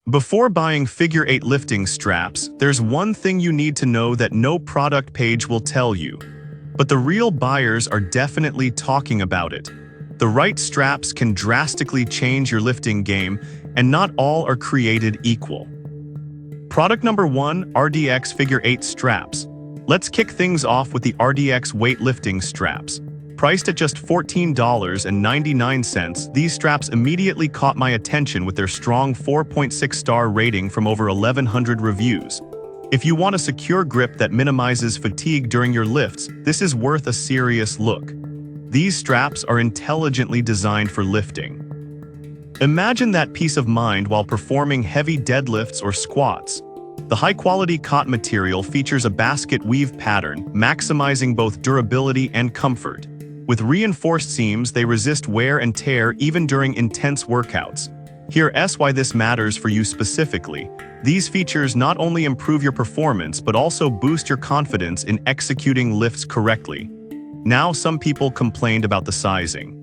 Before buying figure-8 lifting straps, there's one thing you need to know that no product page will tell you. But the real buyers are definitely talking about it. The right straps can drastically change your lifting game, and not all are created equal. Product number 1, RDX Figure-8 Straps. Let's kick things off with the RDX weightlifting straps. Priced at just $14.99, these straps immediately caught my attention with their strong 4.6-star rating from over 1,100 reviews. If you want a secure grip that minimizes fatigue during your lifts, this is worth a serious look. These straps are intelligently designed for lifting. Imagine that peace of mind while performing heavy deadlifts or squats. The high-quality cotton material features a basket weave pattern, maximizing both durability and comfort. With reinforced seams, they resist wear and tear even during intense workouts. Here's why this matters for you specifically. These features not only improve your performance but also boost your confidence in executing lifts correctly. Now, some people complained about the sizing.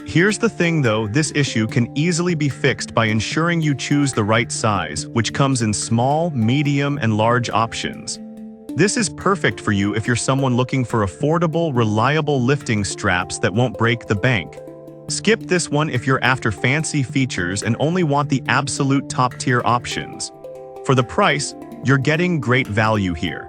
Here's the thing though, this issue can easily be fixed by ensuring you choose the right size, which comes in small, medium, and large options. This is perfect for you if you're someone looking for affordable, reliable lifting straps that won't break the bank. Skip this one if you're after fancy features and only want the absolute top-tier options. For the price, you're getting great value here.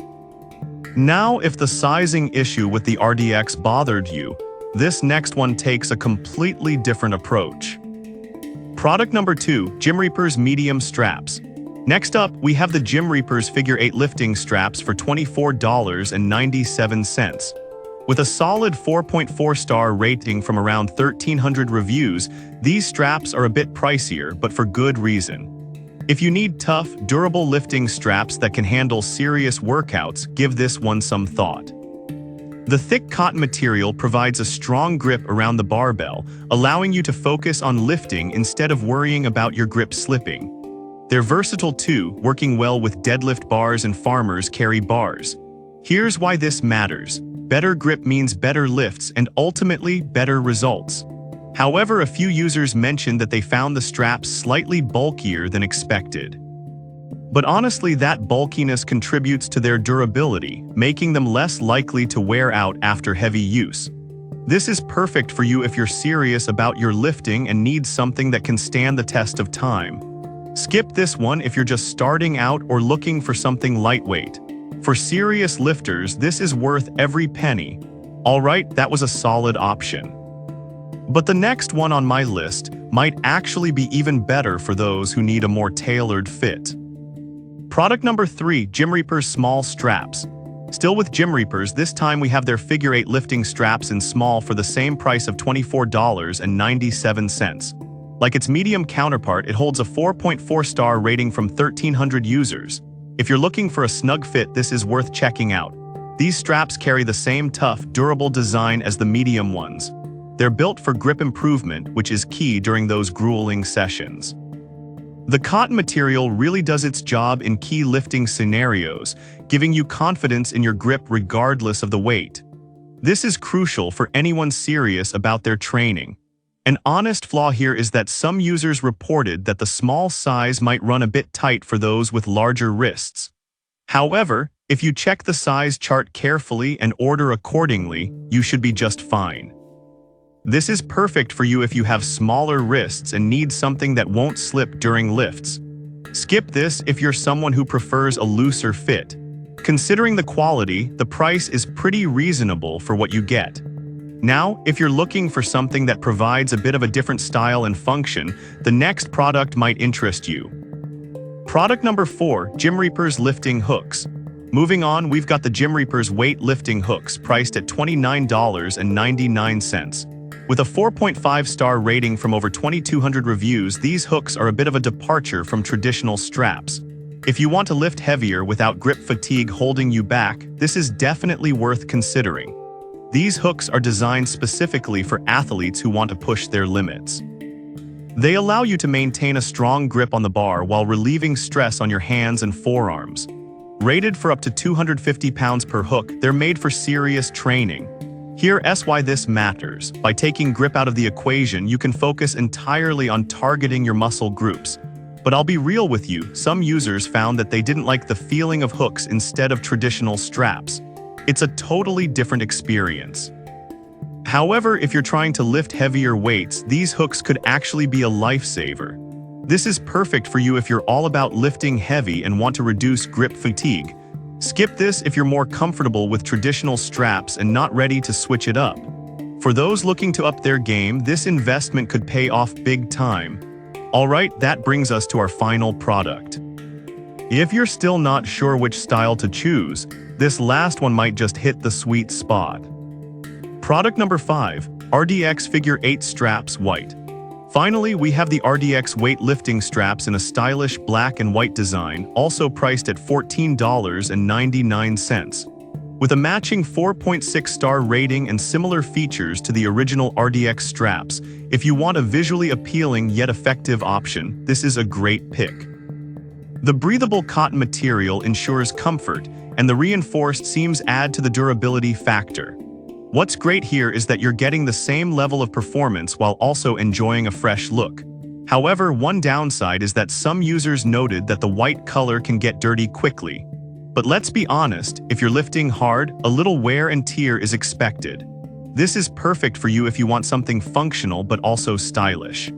Now, if the sizing issue with the RDX bothered you, this next one takes a completely different approach. Product number 2, Gym Reapers Medium Straps. Next up, we have the Gym Reapers Figure-8 lifting straps for $24.97. With a solid 4.4-star rating from around 1,300 reviews, these straps are a bit pricier, but for good reason. If you need tough, durable lifting straps that can handle serious workouts, give this one some thought. The thick cotton material provides a strong grip around the barbell, allowing you to focus on lifting instead of worrying about your grip slipping. They're versatile too, working well with deadlift bars and farmers carry bars. Here's why this matters. Better grip means better lifts and ultimately better results. However, a few users mentioned that they found the straps slightly bulkier than expected. But honestly, that bulkiness contributes to their durability, making them less likely to wear out after heavy use. This is perfect for you if you're serious about your lifting and need something that can stand the test of time. Skip this one if you're just starting out or looking for something lightweight. For serious lifters, this is worth every penny. Alright, that was a solid option. But the next one on my list might actually be even better for those who need a more tailored fit. Product number 3, Gym Reapers Small Straps. Still with Gym Reapers, this time we have their Figure-8 lifting straps in small for the same price of $24.97. Like its medium counterpart, it holds a 4.4-star rating from 1,300 users. If you're looking for a snug fit, this is worth checking out. These straps carry the same tough, durable design as the medium ones. They're built for grip improvement, which is key during those grueling sessions. The cotton material really does its job in key lifting scenarios, giving you confidence in your grip regardless of the weight. This is crucial for anyone serious about their training. An honest flaw here is that some users reported that the small size might run a bit tight for those with larger wrists. However, if you check the size chart carefully and order accordingly, you should be just fine. This is perfect for you if you have smaller wrists and need something that won't slip during lifts. Skip this if you're someone who prefers a looser fit. Considering the quality, the price is pretty reasonable for what you get. Now, if you're looking for something that provides a bit of a different style and function, the next product might interest you. Product number 4, Gym Reapers Lifting Hooks. Moving on, we've got the Gym Reapers weight lifting hooks priced at $29.99. With a 4.5-star rating from over 2,200 reviews, these hooks are a bit of a departure from traditional straps. If you want to lift heavier without grip fatigue holding you back, this is definitely worth considering. These hooks are designed specifically for athletes who want to push their limits. They allow you to maintain a strong grip on the bar while relieving stress on your hands and forearms. Rated for up to 250 pounds per hook, they're made for serious training. Here's why this matters. By taking grip out of the equation, you can focus entirely on targeting your muscle groups. But I'll be real with you, some users found that they didn't like the feeling of hooks instead of traditional straps. It's a totally different experience. However, if you're trying to lift heavier weights, these hooks could actually be a lifesaver. This is perfect for you if you're all about lifting heavy and want to reduce grip fatigue. Skip this if you're more comfortable with traditional straps and not ready to switch it up. For those looking to up their game, this investment could pay off big time. Alright, that brings us to our final product. If you're still not sure which style to choose, this last one might just hit the sweet spot. Product number 5, RDX Figure 8 Straps White. Finally, we have the RDX weightlifting straps in a stylish black and white design, also priced at $14.99. With a matching 4.6-star rating and similar features to the original RDX straps, if you want a visually appealing yet effective option, this is a great pick. The breathable cotton material ensures comfort, and the reinforced seams add to the durability factor. What's great here is that you're getting the same level of performance while also enjoying a fresh look. However, one downside is that some users noted that the white color can get dirty quickly. But let's be honest, if you're lifting hard, a little wear and tear is expected. This is perfect for you if you want something functional but also stylish.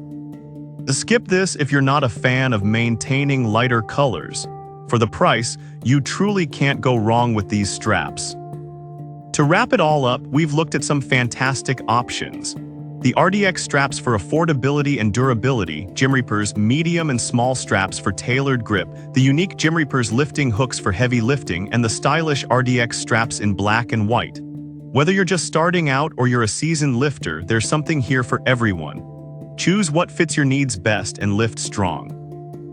Skip this if you're not a fan of maintaining lighter colors. For the price, you truly can't go wrong with these straps. To wrap it all up, we've looked at some fantastic options. The RDX straps for affordability and durability, Gym Reaper's medium and small straps for tailored grip, the unique Gym Reaper's lifting hooks for heavy lifting, and the stylish RDX straps in black and white. Whether you're just starting out or you're a seasoned lifter, there's something here for everyone. Choose what fits your needs best and lift strong.